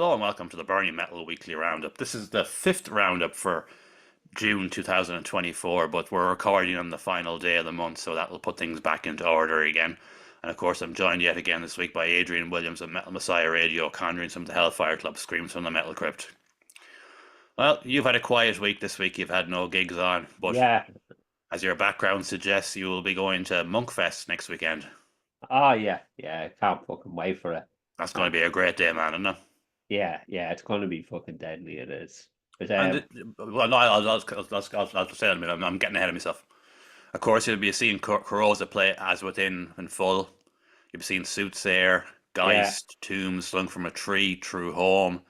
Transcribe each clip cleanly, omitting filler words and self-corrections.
Hello and welcome to the Burning Metal Weekly Roundup. This is the fifth roundup for June 2024, but we're recording on the final day of the month, so that will put things back into order again. And of course, I'm joined yet again this week by Adrian Williams of Metal Messiah Radio, conjuring some of the Hellfire Club screams from the Metal Crypt. Well, you've had a quiet week this week, you've had no gigs on, but Yeah. as your background suggests, you will be going to Monkfest next weekend. Oh, yeah. Yeah. I can't fucking wait for it. That's going Can't. to be a great day, man, isn't it? Yeah. Yeah. It's going to be fucking deadly. It is. But Well, no, I'll say that in a minute. I'm getting ahead of myself. Of course, you'll be seeing Corrosa play As Within in full. You'll be seeing Soothsayer, yeah. Geist, Tombs, Slung from a Tree, True Home.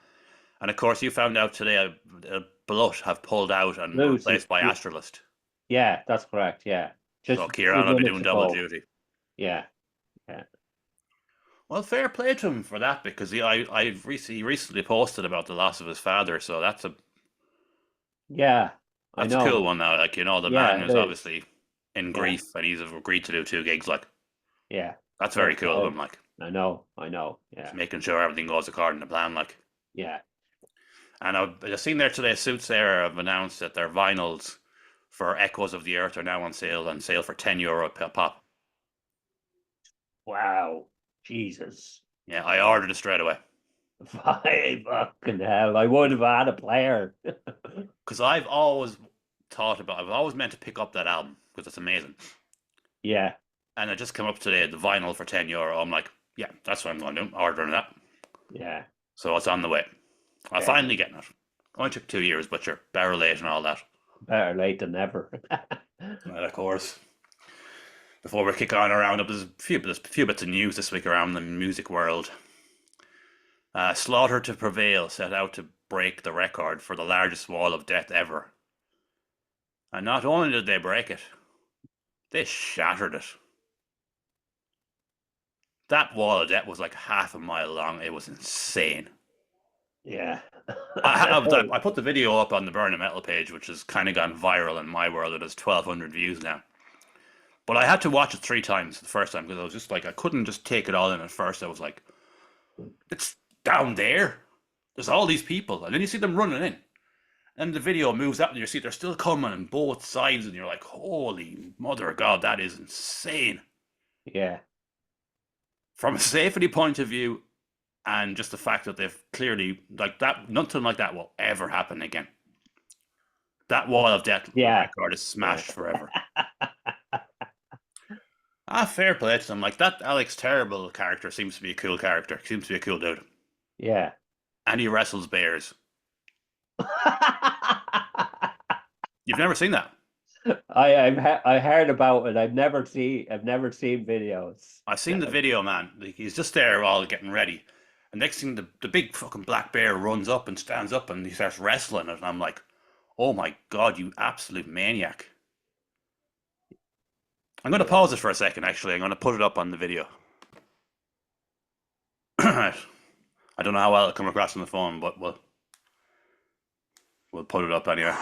And of course, you found out today Blood have pulled out and were Lucy. replaced by Astralist. Yeah. That's correct. Yeah. So Just few Kieran will be minutes doing double ago. duty. Yeah. Yeah. Well, fair play to him for that because he recently posted about the loss of his father. So Yeah. I that's a cool know. one now. Like, the man Yeah. It is is. obviously in Yeah. grief and he's agreed to do two gigs. Like, Yeah. that's Fair very cool of play. him. Like, I know. I know. just Yeah. making sure everything goes according to plan. Like. Yeah. And I've just seen there today, Soothsayer have announced that their vinyls for Echoes of the Earth are now on sale for €10 per pop. Wow. Jesus. Yeah, I ordered it straight away. Fucking hell. I would have had a player. Because I've always meant to pick up that album because it's amazing. Yeah. And it just came up today, the vinyl for €10. I'm like, yeah, that's what I'm going to do, ordering that. Yeah. So it's on the way. I'm Yeah. finally getting it. Only took 2 years, but you're better late and all that. Better late than never. Well, of course. Before we kick on around, there's a few bits of news this week around the music world. Slaughter to Prevail set out to break the record for the largest wall of death ever. And not only did they break it, they shattered it. That wall of death was like half a mile long. It was insane. Yeah. I put the video up on the Burning Metal page, which has kind of gone viral in my world. It has 1,200 views now. But I had to watch it 3 times the first time because I was just like, I couldn't just take it all in at first. I was like, it's down there. There's all these people. And then you see them running in. And the video moves up and you see they're still coming on both sides. And you're like, holy mother of God, that is insane. Yeah. From a safety point of view, and just the fact that they've clearly, like that, nothing like that will ever happen again. That wall of death Yeah. record is Yeah. smashed forever. Fair play to them. Like, that Alex Terrible character seems to be a cool character. Seems to be a cool dude. Yeah. And he wrestles bears. You've never seen that? I heard about it. I've never seen videos. I've seen the video, man. Like, he's just there all getting ready. And next thing, the big fucking black bear runs up and stands up and he starts wrestling it. And I'm like, oh my God, you absolute maniac. I'm going to pause it for a second, actually. I'm going to put it up on the video. I don't know how well it'll come across on the phone, but we'll put it up anyway.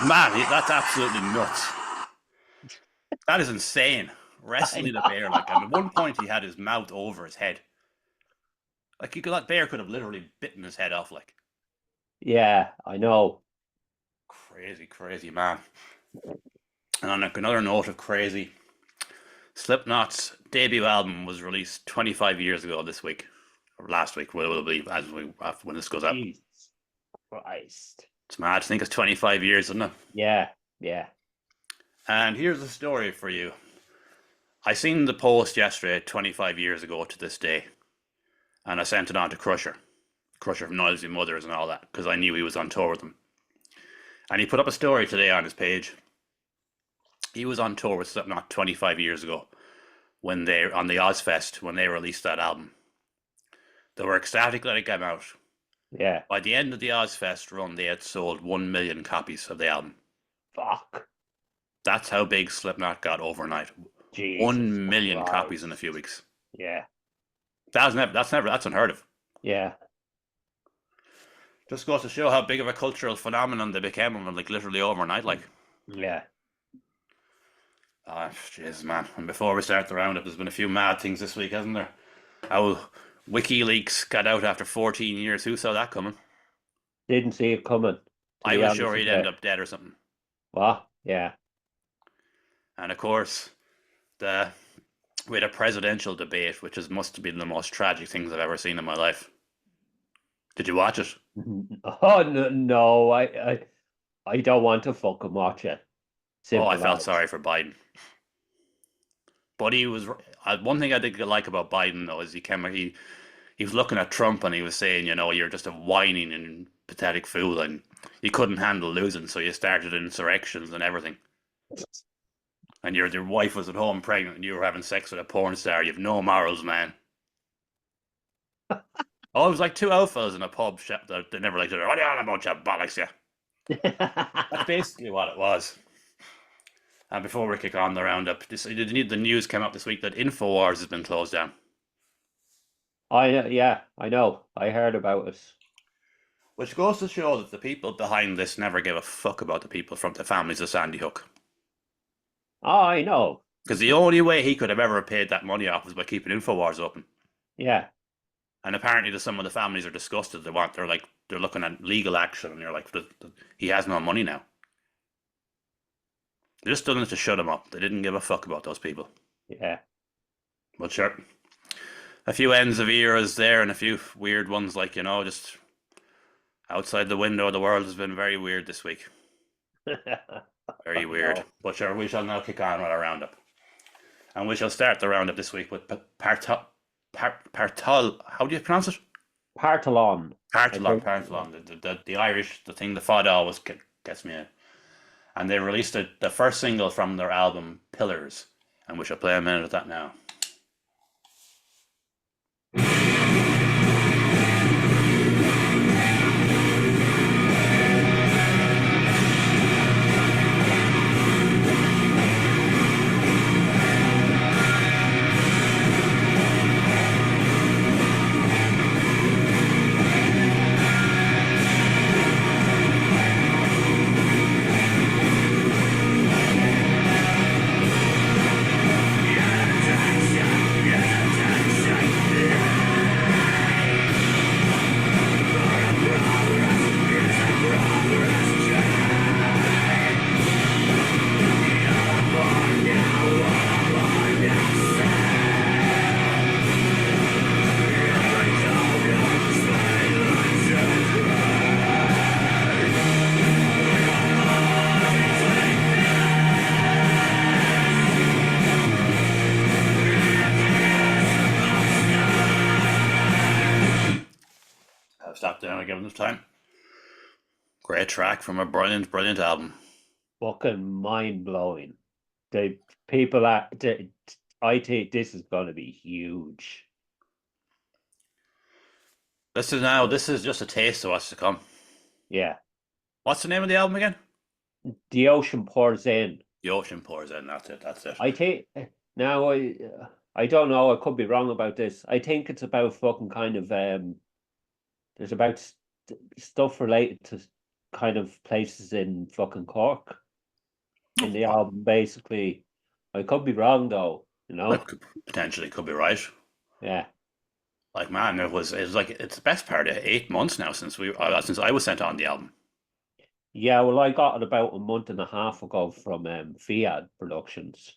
Man, that's absolutely nuts. That is insane. Wrestling a bear like, and at one point he had his mouth over his head. Like, that bear could have literally bitten his head off. Like, Yeah, I know. crazy, crazy man. And on another note of crazy, Slipknot's debut album was released 25 years ago this week, or last week, will be when this goes up. Jesus Christ. It's mad to think it's 25 years, isn't it? Yeah. Yeah. And here's the story for you. I seen the post yesterday, 25 years ago to this day, and I sent it on to Crusher from Noisy Mothers and all that, because I knew he was on tour with them. And he put up a story today on his page. He was on tour with Slipknot 25 years ago, on the Ozfest, when they released that album. They were ecstatic that it came out. Yeah. By the end of the Ozfest run, they had sold 1 million copies of the album. Fuck. That's how big Slipknot got overnight. Jesus 1 million copies in a Christ. few weeks. Yeah, That's unheard of. yeah, Just goes to show how big of a cultural phenomenon they became, like literally overnight. Like, yeah. ah, jeez, man. And before we start the roundup, there's been a few mad things this week, hasn't there? How WikiLeaks got out after 14 years. Who saw that coming? Didn't see it coming, to I be was honest sure with he'd you. end up dead or something. What? Yeah. And of course, the we had a presidential debate, which must have been the most tragic things I've ever seen in my life. Did you watch it? Oh no, no, I don't want to fucking watch it. Oh, I Simple felt as. sorry for Biden. But he was one thing I did like about Biden though is he was looking at Trump and he was saying, you know, you're just a whining and pathetic fool, and you couldn't handle losing, so you started insurrections and everything. And your wife was at home pregnant and you were having sex with a porn star. You've no morals, man. Oh, it was like two alphas in a pub shop that they never liked it. What are you on about, you bollocks, yeah? That's basically what it was. And before we kick on the roundup, the news came up this week that Infowars has been closed down. Yeah, I know. I heard about it. Which goes to show that the people behind this never give a fuck about the people from the families of Sandy Hook. Oh, I know. Because the only way he could have ever paid that money off was by keeping Infowars open. Yeah. And apparently, some of the families are disgusted. They're looking at legal action, and you're like, he has no money now. They just done it to shut him up. They didn't give a fuck about those people. Yeah. But sure, a few ends of eras there, and a few weird ones, like, you know, just outside the window. The world has been very weird this week. Very weird. No. But sure, we shall now kick on with our roundup. And we shall start the roundup this week with Partol. How do you pronounce it? Partalon. Partolon. The Irish, the thing the fada always gets me. And they released the first single from their album Pillars, and we shall play a minute of that now. I've stopped there and given this time. Great track from a brilliant, brilliant album. Fucking mind blowing. The people I think this is going to be huge. This is just a taste of what's to come. Yeah. What's the name of the album again? The ocean pours in. The Ocean Pours In. That's it. I think now I don't know. I could be wrong about this. I think it's about fucking kind of there's about stuff related to kind of places in fucking Cork in the album. Basically, I could be wrong though. You know? Potentially could be right. Yeah. Like, man, it was like it's the best part of 8 months now since I was sent on the album. Yeah, well, I got it about a month and a half ago from Fiat Productions.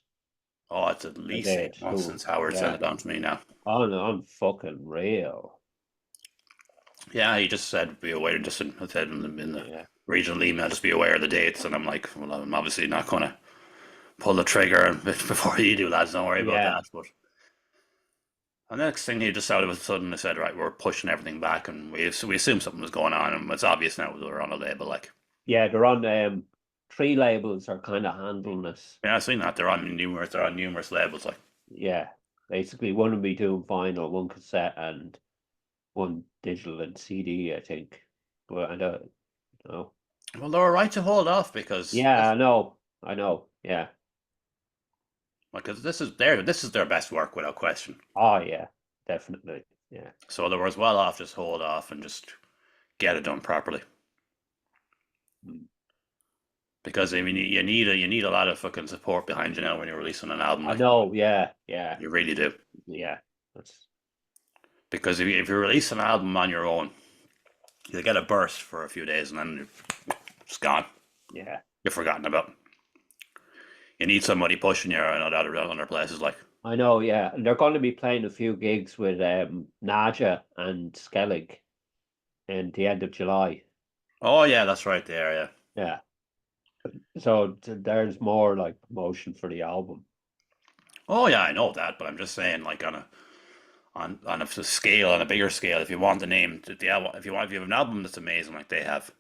Oh, it's at least 8 months since Howard sent it on to me now. Oh no, I'm fucking real. Yeah, he just said be aware. Just said in the regional email, just be aware of the dates. And I'm like, well, I'm obviously not gonna pull the trigger before you do, lads. Don't worry about that. But and the next thing he just out of a sudden they said, right, we're pushing everything back, and we assumed something was going on, and it's obvious now we're on a label. Like, yeah, they're on 3 labels are kind of handling this. yeah, I've seen that they're on numerous labels. Like, Yeah, basically one will be doing vinyl, one cassette, and one digital and CD. I think. Well, I don't know. well, they were right to hold off because Yeah, I know. Yeah. Because this is their best work without question. Oh yeah, definitely. Yeah. So they were as well off just hold off and just get it done properly. Mm. Because I mean, you need a lot of fucking support behind you now when you're releasing an album, I like know. Yeah. Yeah. you really do. Yeah. That's Because if you release an album on your own, you get a burst for a few days and then it's gone. yeah. You're forgotten about. You need somebody pushing you around other places, like. I know. Yeah, and they're going to be playing a few gigs with Naja and Skellig in the end of July. Oh yeah, that's right there. Yeah. Yeah. So there's more like promotion for the album. Oh yeah, I know that, but I'm just saying, like on a scale, on a bigger scale, if you want the name, the album, if you have an album that's amazing like they have,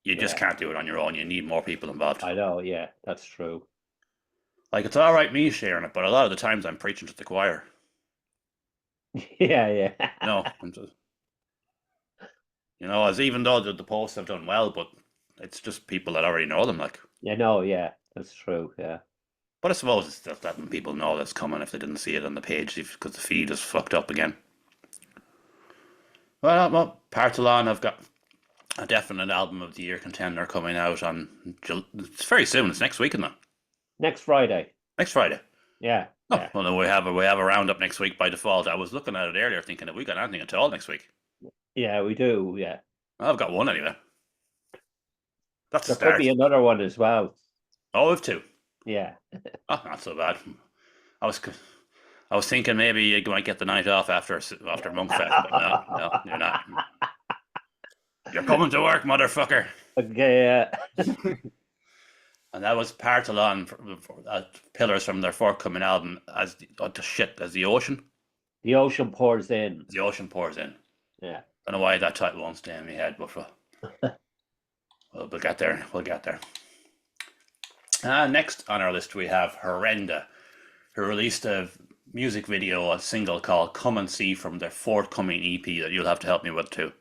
you just Yeah. can't do it on your own. You need more people involved. I know. Yeah, that's true. Like it's all right me sharing it, but a lot of the times I'm preaching to the choir. Yeah. Yeah. I'm just, as even though the posts have done well, but it's just people that already know them. Like, Yeah. No. Yeah, that's true. Yeah. but I suppose it's just letting people know that's coming if they didn't see it on the page because the feed is fucked up again. Well, Partalon have got a definite album of the year contender coming out on. It's very soon. It's next week, isn't it? Next Friday. Next Friday. Yeah. Oh, Yeah. well, then we have a roundup next week by default. I was looking at it earlier, thinking that we got anything at all next week. Yeah, we do. Yeah. Well, I've got one anyway. That's the There could be start. another one as well. Oh, we've two. Yeah. Oh, not so bad. I was I was thinking maybe you might get the night off after Monkfest, but no, you're not. You're coming to work, motherfucker. Okay. And that was Partalon, Pillars from their forthcoming album, as the ocean. The ocean pours in. The ocean pours in. Yeah. I don't know why that title won't stay in my head, but we'll get there. We'll get there. Next on our list, we have Horrenda, who released a music video, a single called Come and See from their forthcoming EP that you'll have to help me with too.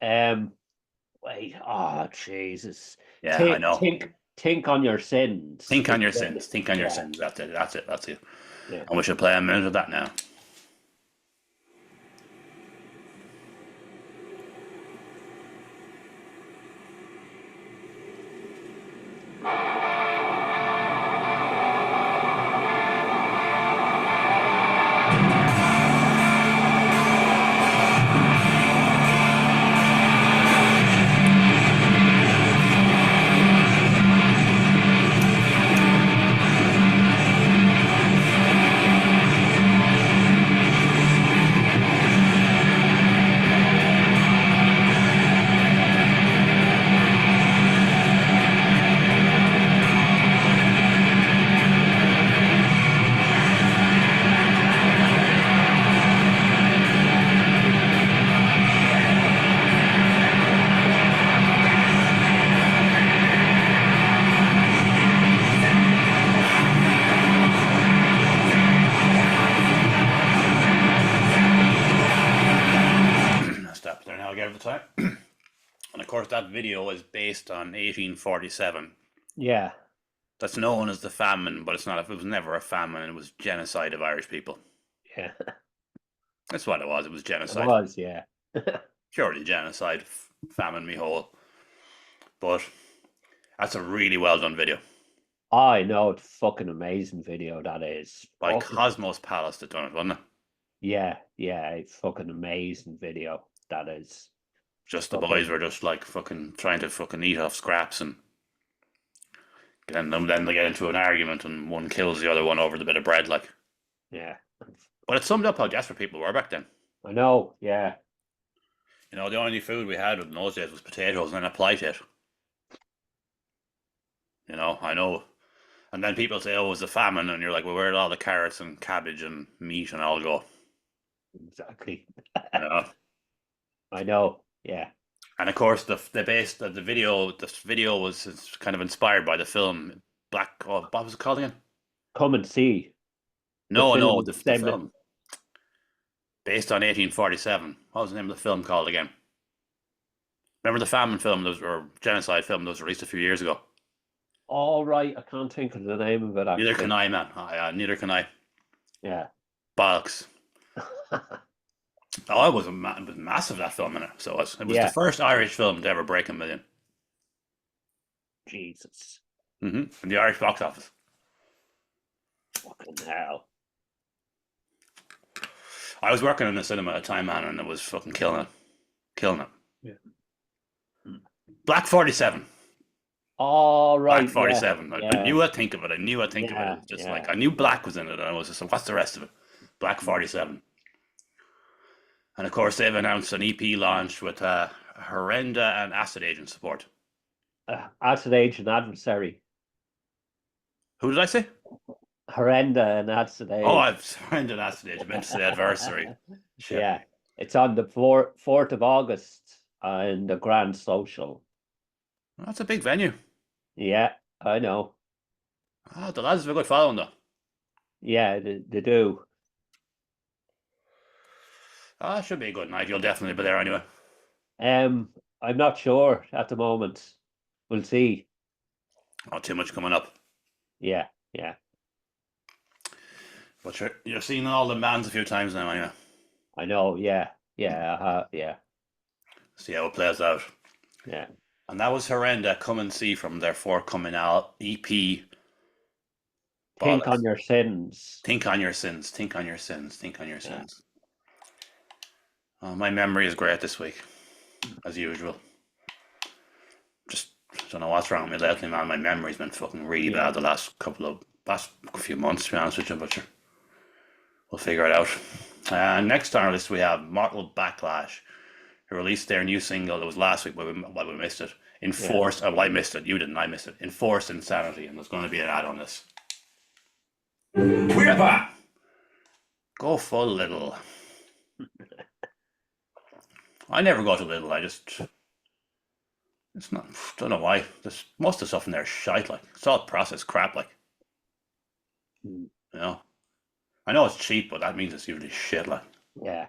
Wait. Oh, Jesus. Yeah, I know. Think on your sins. Think on your sins. Think on your Yeah. sins. That's it. That's it. That's it. Yeah. And we should play a minute of that now. Stop there now. Get the time. And of course, that video is based on 1847. Yeah. That's known as the famine, but it's not. It was never a famine. It was genocide of Irish people. Yeah. That's what it was. It was It genocide. was. Yeah. Purely genocide. Famine me whole. But that's a really well done video I know. It's fucking amazing video that is. by Fucking- Cosmos Palace that done it, wasn't it? Yeah. Yeah. It's fucking amazing video that is. Just the Okay. boys were just like fucking trying to fucking eat off scraps, and then they get into an argument and one kills the other one over the bit of bread, like. Yeah. But it summed up how desperate people were back then. I know. Yeah. The only food we had in those days was potatoes and then a ply it. I know. And then people say, oh, it was a famine, and you're like, well, where did all the carrots and cabbage and meat and all go? Exactly. You know? I know. Yeah. And of course, the video, this video was kind of inspired by the film what was it called again? Come and see. No, film, the same- film. Based on 1847. What was the name of the film called again? Remember the famine film, or genocide film that was released a few years ago? All right, I can't think of the name of it Neither can actually. I, man. Neither can I. Yeah. Bollocks. Oh, it was it was massive, that film in it. So it was the Yeah. first Irish film to ever break 1 million. Jesus. In the Irish box office. Fucking hell. I was working in the cinema at the time, man, and it was fucking killing it. Killing it. Yeah. Black 47. All Black right. Yeah. 47. I Yeah. knew I'd think of it. I knew I'd think of it. It Yeah. was just like, Yeah. I knew Black was in it, and I was just like, what's the rest of it? Black Mm. 47. And of course, they've announced an EP launch with Horrenda and Acid Agent support. Acid Age and Adversary. Who did I say? Horrenda and Acid Oh, Age. I've Horrenda and Acid Agent. I meant to say Adversary. Shit. Yeah. It's on the 4th of August in the Grand Social. That's a big venue. Yeah, I know. Oh, the lads have a good following, though. Yeah, they do. Ah, should be a good night. You'll definitely be there anyway. I'm not sure at the moment. We'll see. Not too much coming up. Yeah, yeah. But you're seeing all the bands a few times now anyway. I know. Yeah, yeah, yeah, See how it plays out. yeah. And that was Horrenda. Come and see from their forthcoming EP. Think on Bollocks. your sins. Think on your sins. Think on your sins. Think on your Yeah. sins. Oh, my memory is great this week, as usual. Just don't know what's wrong with me lately, man. My memory's been fucking really Yeah. bad the last few months, to be honest with you, but we'll figure it out. Next on our list, we have Mortal Backlash, who released their new single. It was last week, but we missed it. Enforced. Well, I missed it. You didn't. I missed it. Enforced Insanity, and there's going to be an ad on this. Whipper! Go full Little. I never go to Little. It's not. Don't know why. Most of the stuff in there is shite. Like it's all processed crap. Like Mm. you know. I know it's cheap, but that means it's usually shit. Like. Yeah.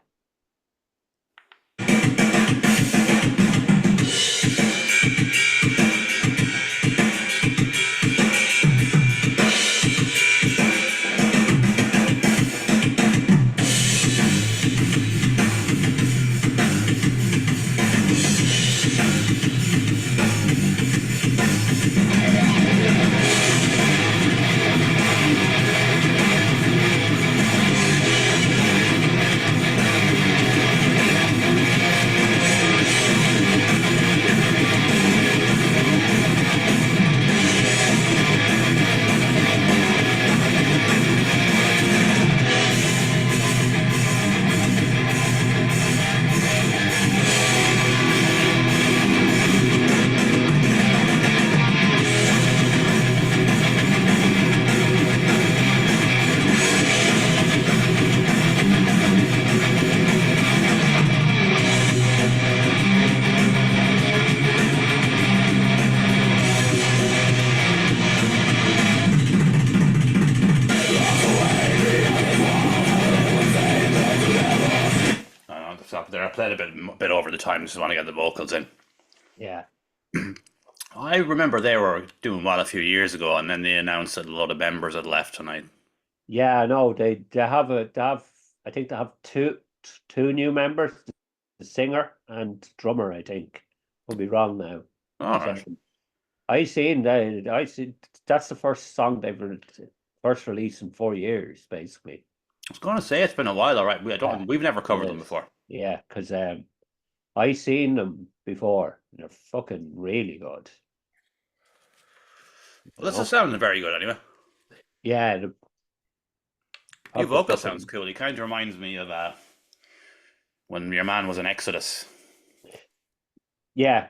I don't know. Stop there. I played a bit over the time. Just want to get the vocals in. Yeah. I remember they were doing well a few years ago, and then they announced that a lot of members had left, and I. Yeah, no, they have I think they have two new members, the singer and drummer, I think. Could be wrong now. All right. So I seen that's the first song first release in 4 years, basically. I was going to say it's been a while. All right. Yeah, We've never it covered them is. before. Yeah, because I seen them before. They're fucking really good. Well, You this is know? sounding very good anyway. Yeah, Your of the vocal sounds fucking cool. He kind of reminds me of when your man was in Exodus. yeah,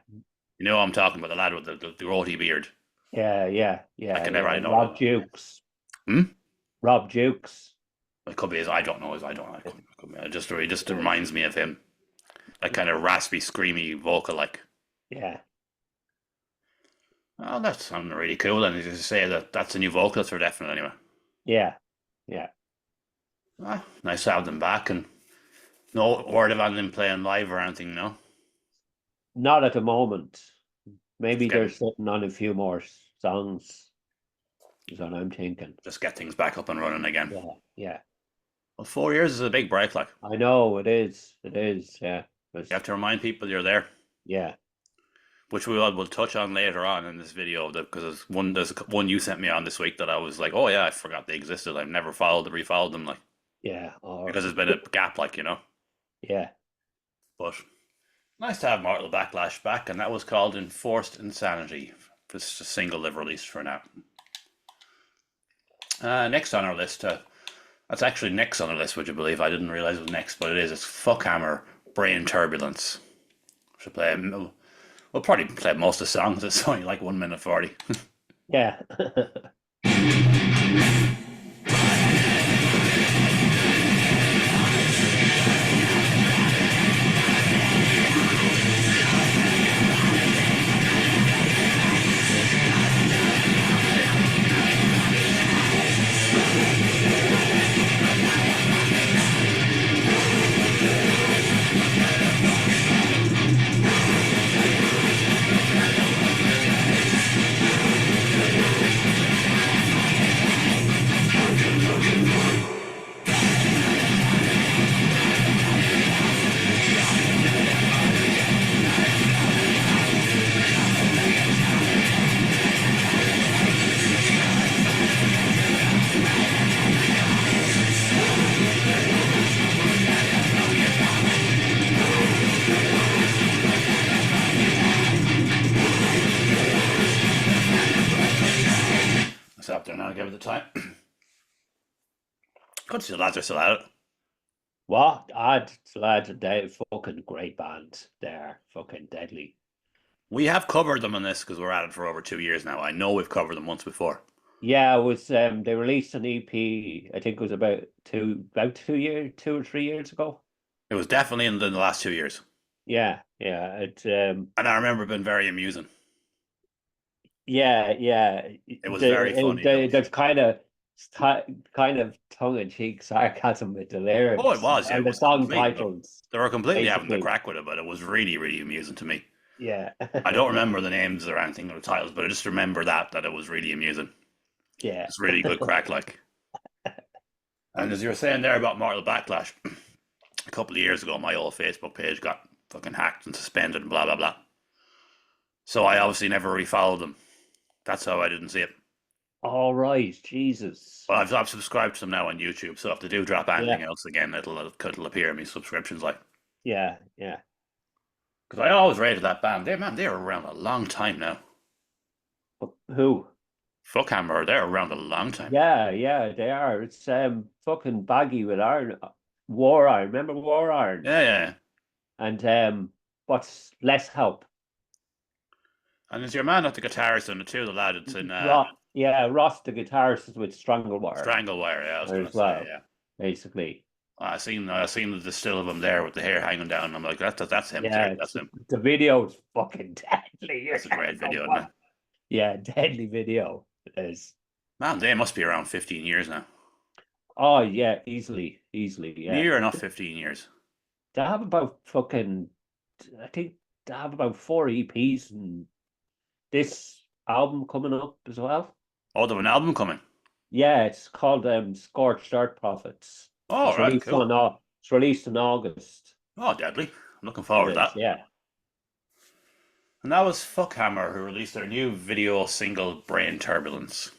You know what I'm talking about, the lad with the rotty beard. yeah. I can never. I know. Rob Jukes. Hmm? Rob Jukes. It could be his. I don't know his. I don't know. It just reminds me of him. That kind of raspy, screamy vocal, like. Yeah, Oh, that's sounding really cool. And you say that's a new vocalist for definite anyway. yeah. Nice to have them back, and no word of them playing live or anything. No. Not at the moment. It's Maybe they're getting sitting on a few more songs. is what I'm thinking. Just get things back up and running again. Yeah, yeah. Well, 4 years is a big break, like. I know it is. It is. Yeah. You have to remind people you're there, Yeah. which will touch on later on in this video, because there's one you sent me on this week that I was like, oh yeah, I forgot they existed. I've never refollowed them, like, Yeah. because there's been a gap, like, Yeah. But nice to have Mortal Backlash back, and that was called Enforced Insanity. It's a single they've released for now. Next on our list, that's actually next on our list, would you believe? I didn't realize it was next, but it is. It's Fuckhammer Brain Turbulence. We'll probably play most of the songs. It's only like 1 minute 40. Yeah. It's up there now, give it the time. Good to see the lads are still at it. What? Lads, they fucking great band. They're fucking deadly. We have covered them on this because we're at it for over 2 years now. I know we've covered them once before. Yeah, it was they released an EP, I think it was about 2 or 3 years ago. It was definitely in the last 2 years. Yeah, yeah. And I remember it being very amusing. Yeah, yeah. It was very funny. There's kind of tongue in cheek sarcasm with the lyrics. Oh, it was. Yeah, And it the was song titles. They were completely having the basically. crack with it, but it was really, really amusing to me. Yeah. I don't remember the names or anything or the titles, but I just remember that it was really amusing. Yeah. It's really good crack, like. And as you were saying there about Mortal Backlash, a couple of years ago, my old Facebook page got fucking hacked and suspended and blah, blah, blah. So I obviously never refollowed them. That's how I didn't see it. All right, Jesus. But I've subscribed to them now on YouTube, so if they do drop anything else again, it'll appear in my subscriptions, like. Yeah, yeah. Because I always rated that band. They're around a long time now. Who? Fuckhammer, they're around a long time. Yeah, yeah, they are. It's fucking baggy with iron. War Iron. Remember War Iron? Yeah, yeah. And what's Less Help? And there's your man at the guitarist and the two, the lad. It's in Ross, the guitarist, is with Stranglewire. Stranglewire, yeah. I was going to well, say, yeah. Basically. I seen the still of him there with the hair hanging down. And I'm like, that's him. Yeah, That's him. The video's fucking deadly. It's a great video, isn't it? Yeah, deadly video. It is. Man, they must be around 15 years now. Oh yeah, easily, yeah. Near enough 15 years. They have about I think they have about 4 EPs and this album coming up as well. Oh, they have an album coming. Yeah, it's called Scorched Earth Prophets. Oh, right, cool. It's released in August. Oh, deadly. I'm looking forward to that. Yeah. And that was Fuckhammer, who released their new video single, Brain Turbulence.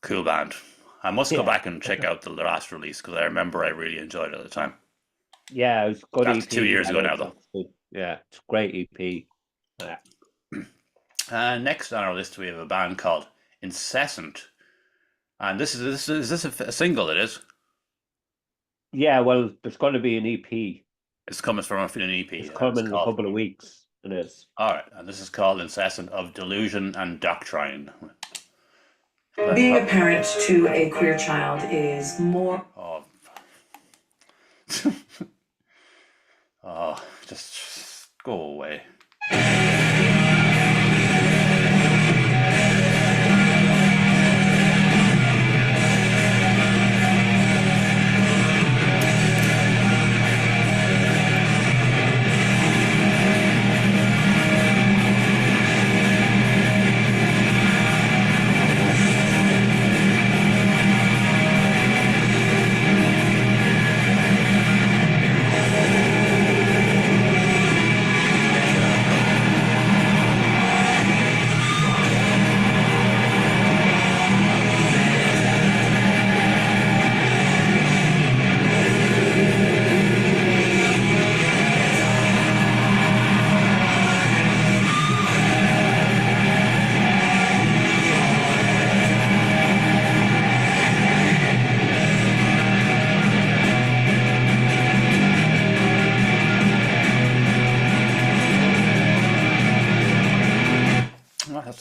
Cool band. I must go back and check out the last release, because I remember I really enjoyed it at the time. Yeah, it was good. That's EP. 2 years ago now, though. Yeah, it's a great EP. Yeah. Next on our list, we have a band called Incessant. And is this a single? It is? Yeah, well, there's going to be an EP. It's coming from an EP. It's coming in a couple of weeks. It is. All right, and this is called Incessant of Delusion and Doctrine. Being a parent to a queer child is more... Oh. Just go away.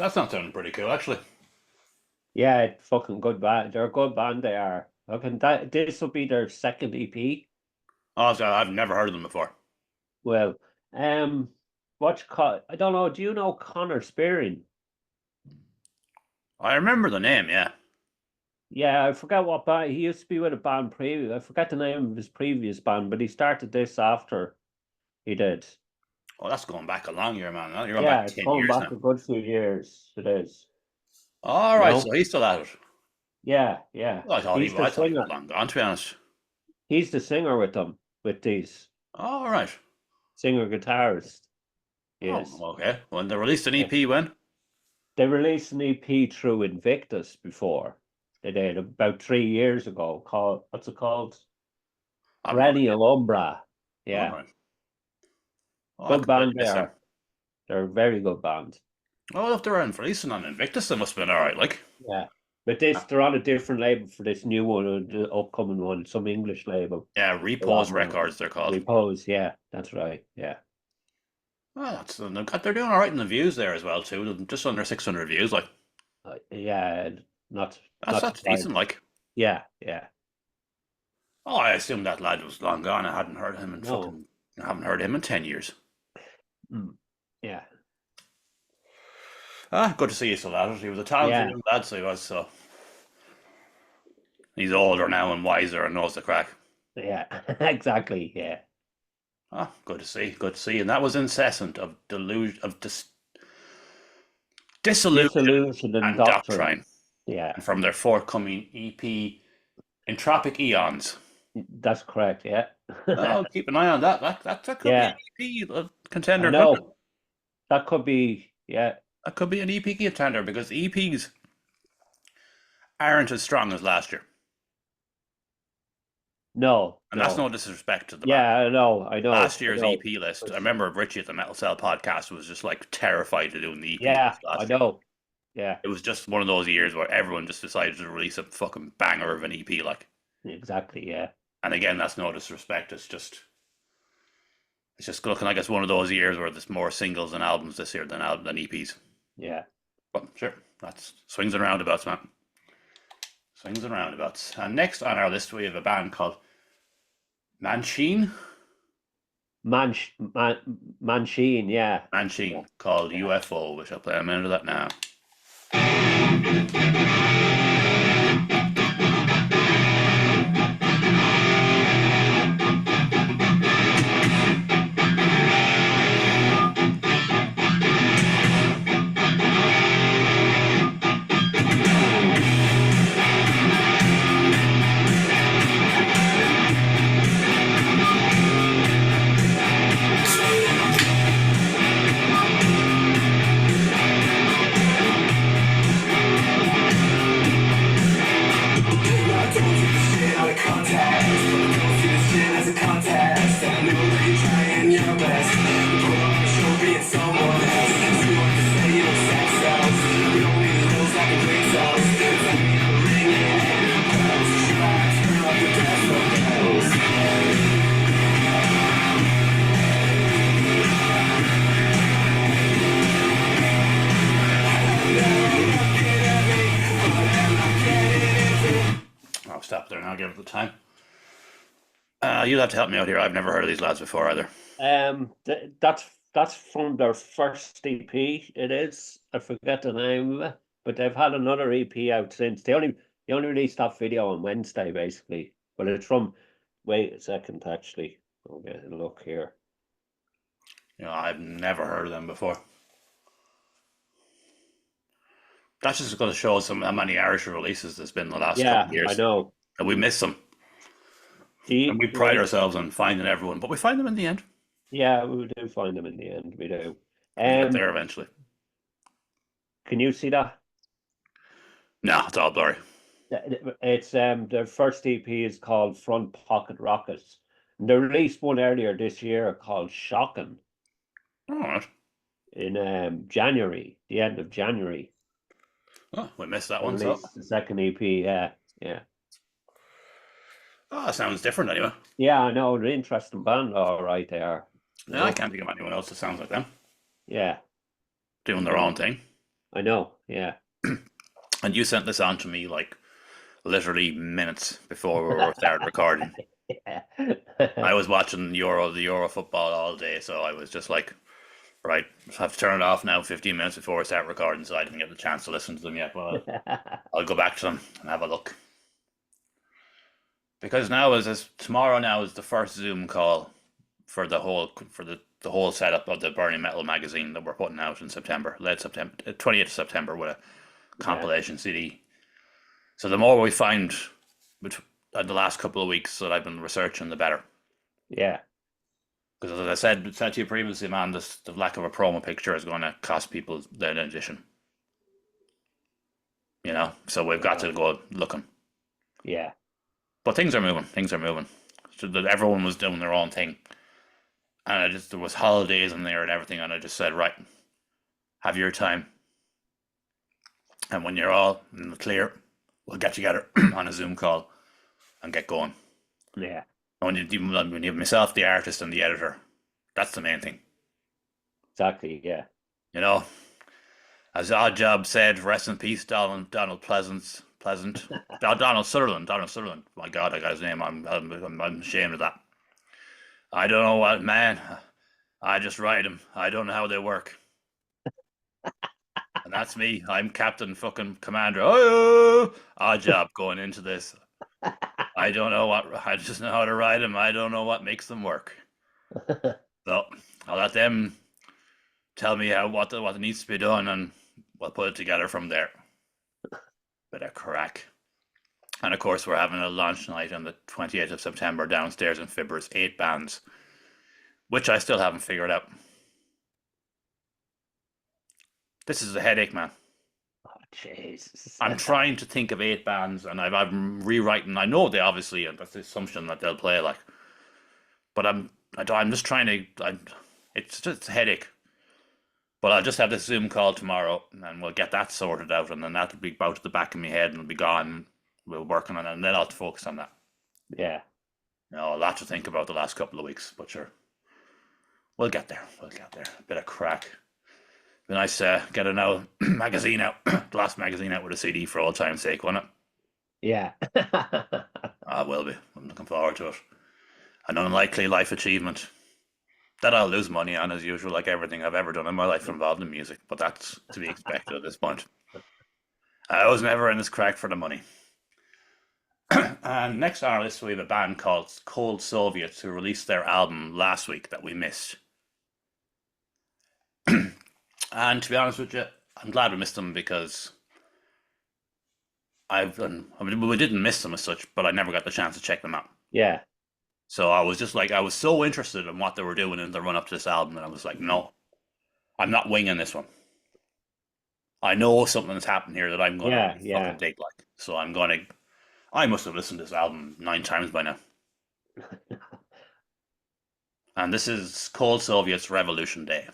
That's not sounding pretty cool, actually. Yeah, it's fucking good band. They're a good band. They are. Fucking that. This will be their second EP. Oh, so I've never heard of them before. Well, what you call? I don't know. Do you know Connor Spearing? I remember the name, yeah. Yeah, I forget what band. He used to be with a band previous. I forget the name of his previous band, but he started this after he did. Oh, that's going back a long year, man. You're going Yeah, back it's 10 going years back now. a good few years. It is. All You right, know? so he's still at it. Yeah, yeah. Well, He's the I thought he was singer. long gone, to be honest. He's the singer with them, with these All right. singer guitarist. Yes. Oh, okay. Well, they released an Yeah. EP when? They released an EP through Invictus before. They did about 3 years ago. Called what's it called? I've no idea. Perennial Umbra. All Yeah, right. Oh, I good completely band they missed them. are. They're a very good band. Well, if they were releasing on Invictus, they must have been all right. Like, Yeah, but they're on a different label for this new one, or the upcoming one, some English label. yeah, A Repose lot more. Records, they're called. Repose. Yeah, that's right. Yeah. Well, they're doing all right in the views there as well too. Just under 600 views, like Yeah, not that's decent. bad. Like, Yeah, yeah. oh, I assumed that lad was long gone. I hadn't heard him in No. I haven't heard him in 10 years. Yeah. Ah, good to see you still at it. He was a talented Yeah. young lad, so he was. So he's older now and wiser and knows the crack. Yeah. Exactly. Yeah. Ah, good to see. Good to see. And that was incessant of disillusion Disillusion and and doctrine. doctrine. Yeah, And from their forthcoming EP, Entropic Eons. that's correct. Yeah. Oh, keep an eye on that. That could Yeah. be an EP I contender. know. That could be. Yeah. That could be an EP contender because the EPs aren't as strong as last year. No. And that's no disrespect to the band. Yeah, I know. Last year's I know. EP list, I remember Richie at the Metal Cell podcast was just like terrified to doing the EP Yeah, list last I year. know. Yeah, It was just one of those years where everyone just decided to release a fucking banger of an EP, like. exactly. Yeah. And again, that's no disrespect. It's just looking like it's one of those years where there's more singles and albums this year than EPs. Yeah. But sure, that's swings and roundabouts, man. Swings and roundabouts. And next on our list, we have a band called Manchine. Manchine, yeah. Manchine, called UFO, which I'll play a minute of that now. I'll stop there and I'll give it the time. You'll have to help me out here. I've never heard of these lads before either. That's from their first EP. It is. I forget the name of it, but they've had another EP out since. They only released that video on Wednesday, basically. But it's from. Wait a second, actually. I'll get a look here. I've never heard of them before. That's just going to show us how many Irish releases there's been in the last couple of years. I know. And we miss them. And we pride ourselves on finding everyone, but we find them in the end. Yeah, we do find them in the end. We do. We get there eventually. Can you see that? No, it's all blurry. It's their first EP is called Front Pocket Rockets. And they released one earlier this year called Shocking. All right. In January, the end of January. Oh, we missed that one. So the second EP, yeah. Oh, that sounds different anyway. Yeah, I know. An interesting band, all right, they are. Yeah, I can't think of anyone else that sounds like them. Yeah. Doing their own thing. I know. Yeah. And you sent this on to me like literally minutes before we were started recording. Yeah. I was watching the Euro football all day, so I was just like, right, I have to turn it off now 15 minutes before we start recording, so I didn't get the chance to listen to them yet, but I'll go back to them and have a look. Because now tomorrow now is the first Zoom call for the whole setup of the Burning Metal magazine that we're putting out in September, late September, 20th of September, with a Yeah. compilation CD. So the more we find in the last couple of weeks that I've been researching, the better. Yeah. Because as I said to you previously, man, the lack of a promo picture is going to cost people the edition. You know, so we've got to go looking. Yeah. But things are moving. Things are moving. So that everyone was doing their own thing, and there was holidays in there and everything, and I just said, right, have your time, and when you're all in the clear, we'll get together on a Zoom call and get going. Yeah. And when you have myself, the artist, and the editor, that's the main thing. Exactly. Yeah. You know, as Odd Job said, rest in peace, Donald Pleasant. Donald Sutherland. My God, I got his name. I'm ashamed of that. I don't know what, man. I just write them. I don't know how they work. And that's me. I'm Captain fucking Commander. Oh, Odd Job going into this. I don't know what. I just know how to write them. I don't know what makes them work. So I'll let them tell me what needs to be done, and we'll put it together from there. Bit of crack. And of course, we're having a launch night on the 28th of September downstairs in Fibbers, 8 bands, which I still haven't figured out. This is a headache, man. Oh, Jesus. I'm trying to think of 8 bands, and I'm rewriting. I know they obviously, and that's the assumption that they'll play like, but I'm just trying to. It's just a headache. But I'll just have this Zoom call tomorrow, and we'll get that sorted out, and then that'll be out at the back of my head, and it'll be gone. We'll work on it, and then I'll focus on that. Yeah. You know, a lot to think about the last couple of weeks, but sure, we'll get there. We'll get there. A bit of crack. Be nice to get a magazine out, last magazine out with a CD for old time's sake, won't it? Yeah. I will be. I'm looking forward to it. An unlikely life achievement that I'll lose money on as usual, like everything I've ever done in my life involved in music, but that's to be expected at this point. I was never in this crack for the money. And next on our list, we have a band called Cold Soviets who released their album last week that we missed. And to be honest with you, I'm glad we missed them because we didn't miss them as such, but I never got the chance to check them out. Yeah. So I was just like, I was so interested in what they were doing in the run up to this album that I was like, no, I'm not winging this one. I know something's happened here that I'm going to fucking dig like. So I must have listened to this album 9 times by now. And this is Cold Soviets Revolution Day.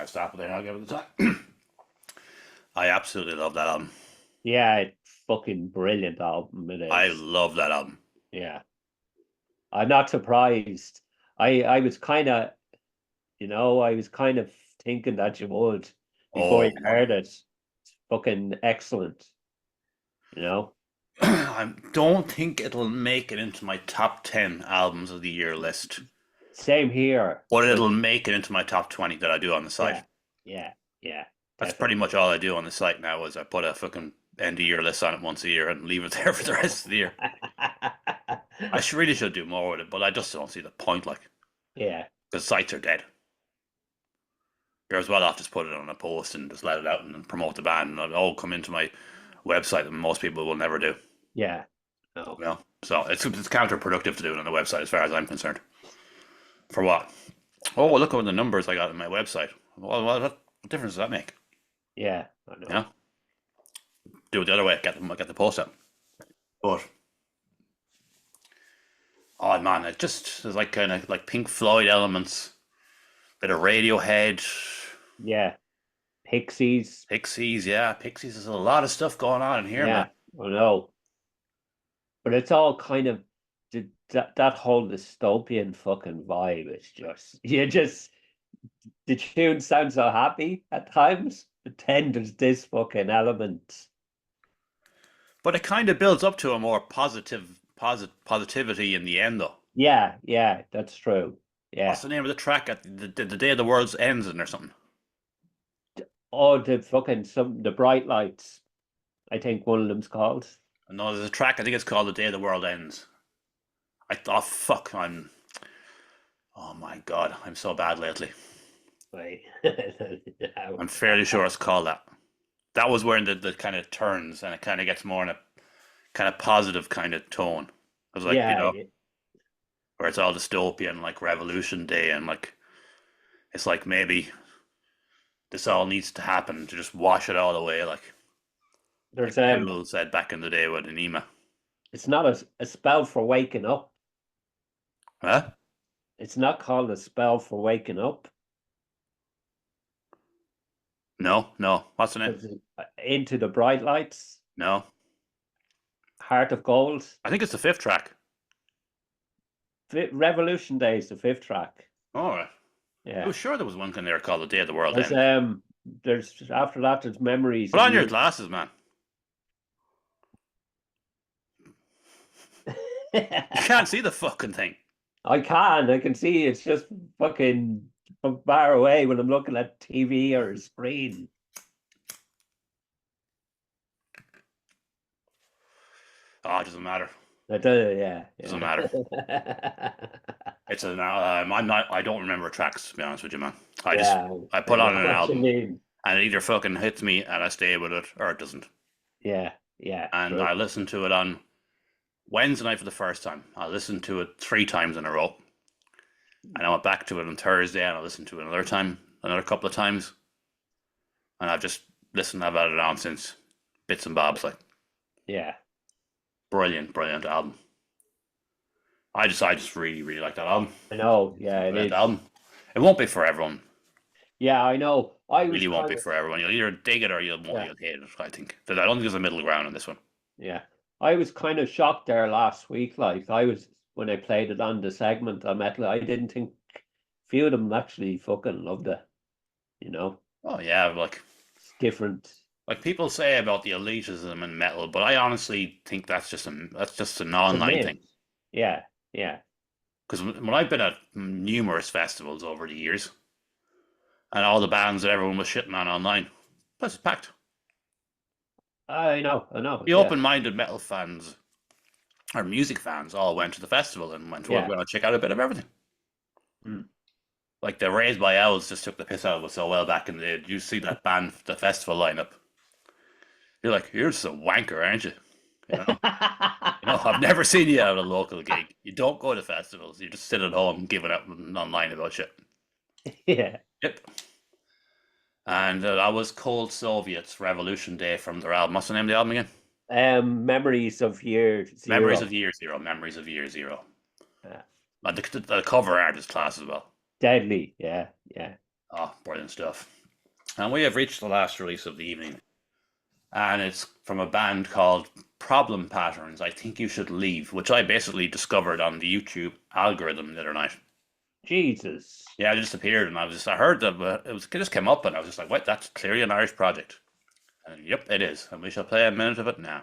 Stop it there. I'll give it a time. I absolutely love that album. Yeah, it's fucking brilliant album. It is. I love that album. Yeah. I'm not surprised. I was kind of, I was kind of thinking that you would before you heard it. It's fucking excellent. I don't think it'll make it into my top 10 albums of the year list, Same here. but But it'll make it into my top 20 that I do on the site. yeah, yeah, yeah, That's pretty much all I do on the site now is I put a fucking end of year list on it once a year and leave it there for the rest of the year. I really should do more with it, but I just don't see the point, like, yeah, because sites are dead. You're as well off just put it on a post and just let it out and promote the band, and it'll all come into my website that most people will never do. yeah. No. You know, so it's counterproductive to do it on the website as far as I'm concerned. For what? Oh, look at the numbers I got on my website. Well, what difference does that make? Yeah, I know. You know, do it the other way. Get the post up. But oh man, it just there's like kind of like Pink Floyd elements, bit of Radiohead, Yeah. Pixies. Pixies. Yeah, Pixies. There's a lot of stuff going on in here, Yeah, man. I know. But it's all kind of that whole dystopian fucking vibe. It's just the tune sounds so happy at times, but then there's this fucking element. But it kind of builds up to a more positivity in the end, though. Yeah, yeah, that's true. Yeah. What's the name of the track at the day of the world's ends in or something? Oh, the bright lights. I think one of them's called. No, there's a track. I think it's called "The Day the World Ends." I thought, fuck, oh my god, I'm so bad lately. Right. I'm fairly sure it's called that. That was where the kind of turns and it kind of gets more in a kind of positive kind of tone. It was like, yeah, you know, yeah, where it's all dystopian, like Revolution Day, and like it's like maybe this all needs to happen to just wash it all away, like there's Tool said back in the day with Enema. it's not a spell for waking up. Huh? It's not called a spell for waking up. No. What's the name? It's Into the Bright Lights, No. Heart of Gold. I think it's the fifth track. Revolution Day is the fifth track. All right. I Yeah. was sure there was one in there called "The Day of the World There's Ends." there's after that there's Memories Put of on your You. glasses, man. You can't see the fucking thing. I can see it's just fucking from far away when I'm looking at TV or a screen. Oh, it doesn't matter. Yeah. Doesn't matter. It's an. I'm not. I don't remember tracks to be honest with you, man. I put on an album and it either fucking hits me and I stay with it or it doesn't. Yeah. And true. I listened to it on Wednesday night for the first time. I listened to it 3 times in a row. And I went back to it on Thursday and I listened to it another couple of times. And I've just listened about it on since, bits and bobs, like. Yeah. Brilliant album. I just really like that album. I know. Yeah, it Brilliant is. album. It won't be for everyone. Yeah, I know. It really won't be for everyone. You'll either dig it or you'll hate it, I think. I don't think there's a middle ground on this one. Yeah. I was kind of shocked there last week. Like when I played it on the segment on Metal, I didn't think few of them actually fucking loved it. You know? Oh yeah, like It's different. like people say about the elitism in metal, but I honestly think that's just an online thing. Yeah. Because when I've been at numerous festivals over the years, and all the bands that everyone was shitting on online, place is packed. I know. The open-minded metal fans or music fans all went to the festival and went, we're going to check out a bit of everything. Mm. Like the Raised by Owls just took the piss out of us so well back in the day. Did you see that band, the festival lineup? You're like, you're just a wanker, aren't you? You know? I've never seen you at a local gig. You don't go to festivals. You just sit at home giving up online about shit. Yeah. Yep. And that was Cold Soviets Revolution Day from their album. What's the name of the album again? Memories of Year Zero. Memories of Year Zero. Memories of Year Zero. Yeah. And the cover art is class as well. Deadly. Yeah. Oh, brilliant stuff. And we have reached the last release of the evening. And it's from a band called Problem Patterns. I Think You Should Leave, which I basically discovered on the YouTube algorithm the other night. Jesus. Yeah, it just appeared, and I heard that it just came up, and I was just like, "What? That's clearly an Irish project." And yep, it is. And we shall play a minute of it now.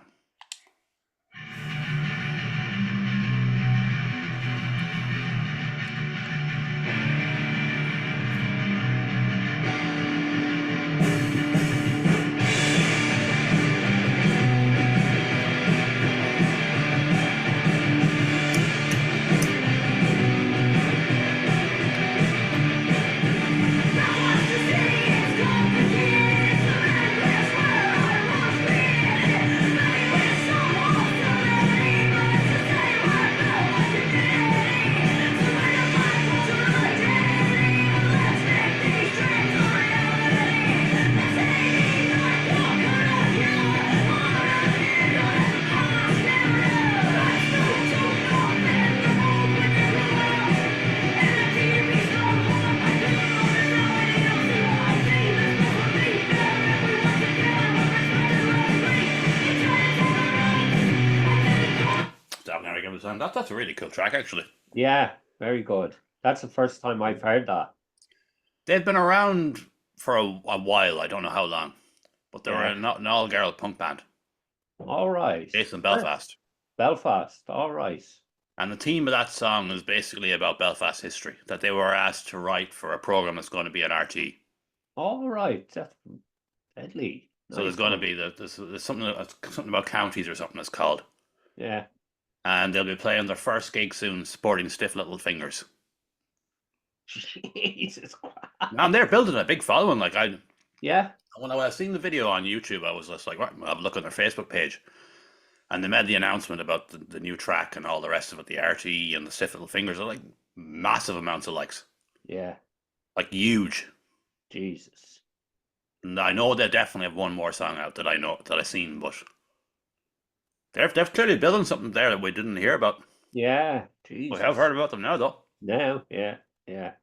That's a really cool track, actually. Yeah, very good. That's the first time I've heard that. They've been around for a while. I don't know how long, but they were Yeah. an all-girl punk band All right. based in Where? Belfast. Belfast. All right. And the theme of that song is basically about Belfast history, that they were asked to write for a program that's going to be an RT. All right. That's deadly. So there's Nice going to one. be there's something about counties or something it's called, Yeah. and they'll be playing their first gig soon, sporting stiff little fingers. Jesus Christ. And they're building a big following. Like Yeah. when I seen the video on YouTube, I was just like, right, I'll have a look on their Facebook page. And they made the announcement about the new track and all the rest of it, the RTE and the stiff little fingers are like massive amounts of likes. Yeah. Like huge. Jesus. And I know they definitely have one more song out that I've seen, but they're clearly building something there that we didn't hear about. Yeah. We Jesus. have heard about them now though. Now. Yeah. Yeah.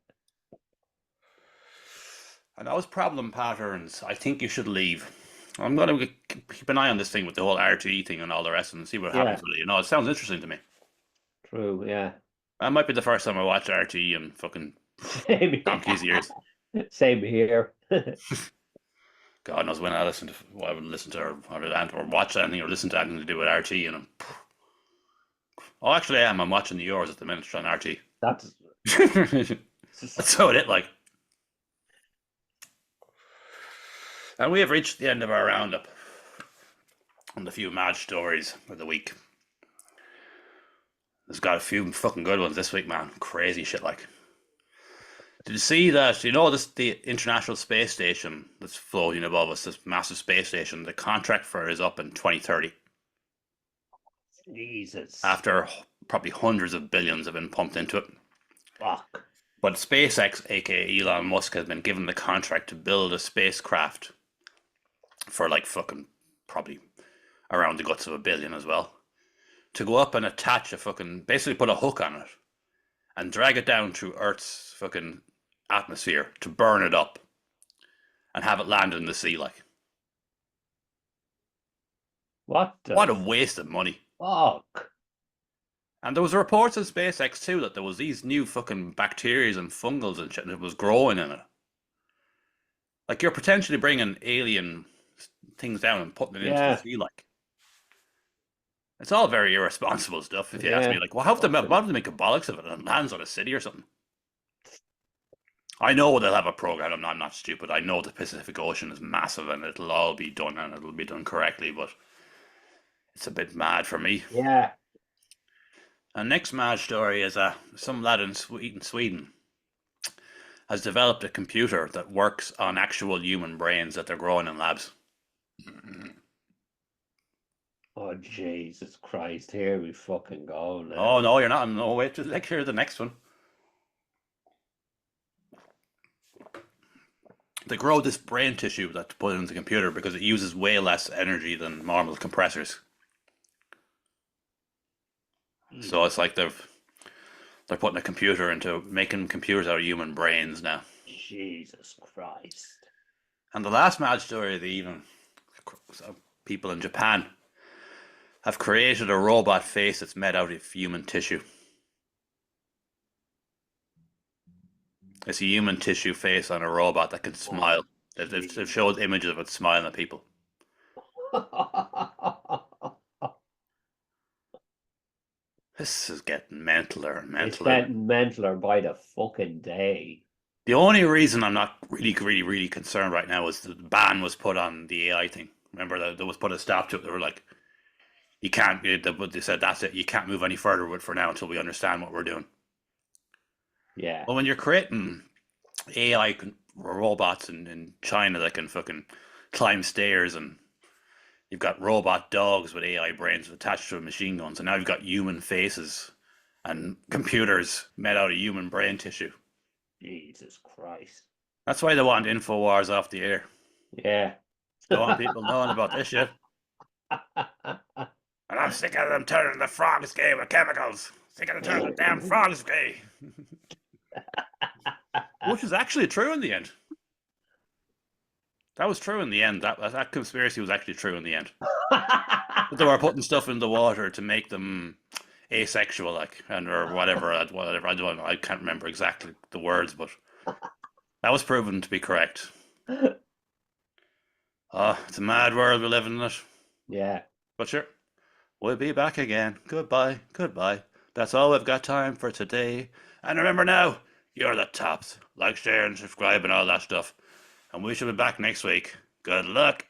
And those problem patterns, I think you should leave. I'm going to keep an eye on this thing with the whole RTE thing and all the rest and see what happens with it. You know, it sounds interesting to me. True. Yeah. That might be the first time I watch RTE in fucking Same donkey's years. Same here. God knows when I would listen to or watch anything or listen to anything to do with RT. And oh, actually, I am. I'm watching the Euros at the minute on RT. That's That's how it like. And we have reached the end of our roundup and the few match stories of the week. There's got a few fucking good ones this week, man. Crazy shit like. Did you see that? You know the International Space Station that's floating above us, this massive space station. The contract for it is up in 2030. Jesus. After probably hundreds of billions have been pumped into it. Fuck. But SpaceX, aka Elon Musk, has been given the contract to build a spacecraft for like fucking probably around the guts of $1 billion as well. To go up and attach basically put a hook on it and drag it down through Earth's fucking atmosphere to burn it up and have it land in the sea like. What a waste of money. Fuck. And there was reports of SpaceX too that there was these new fucking bacteria and fungals and shit that was growing in it. Like you're potentially bringing alien things down and putting it into the sea like. It's all very irresponsible stuff if you ask me. Like, well, how do they make a bollocks of it and it lands on a city or something? I know they'll have a program. I'm not stupid. I know the Pacific Ocean is massive and it'll all be done and it'll be done correctly, but it's a bit mad for me. Yeah. And next mad story is some lad in Sweden has developed a computer that works on actual human brains that they're growing in labs. Oh, Jesus Christ. Here we fucking go now. Oh, no, you're not. No, wait till hear the next one. They grow this brain tissue that to put into the computer because it uses way less energy than normal compressors. So it's like they're putting a computer into making computers out of human brains now. Jesus Christ. And the last mad story of the evening, people in Japan have created a robot face that's made out of human tissue. It's a human tissue face on a robot that can smile. They've showed images of it smiling at people. This is getting mentaler and mentaler. It's getting mentaler by the fucking day. The only reason I'm not really concerned right now is the ban was put on the AI thing. Remember that there was put a stop to it. They were like, you can't. They said that's it. You can't move any further with it for now until we understand what we're doing. Yeah. Well, when you're creating AI robots in China that can fucking climb stairs, and you've got robot dogs with AI brains attached to a machine gun, so now you've got human faces and computers made out of human brain tissue. Jesus Christ. That's why they want InfoWars off the air. Yeah. Don't want people knowing about this shit. And I'm sick of them turning the frogs gay with chemicals. Sick of them turning the damn frogs gay. Which is actually true in the end. That was true in the end. That conspiracy was actually true in the end. But they were putting stuff in the water to make them asexual, like, and or whatever, whatever. I don't know. I can't remember exactly the words, but that was proven to be correct. Oh, it's a mad world we live in it. Yeah. But sure, we'll be back again. Goodbye, goodbye. That's all we've got time for today. And remember now, you're the tops. Like, share, and subscribe, and all that stuff. And we shall be back next week. Good luck.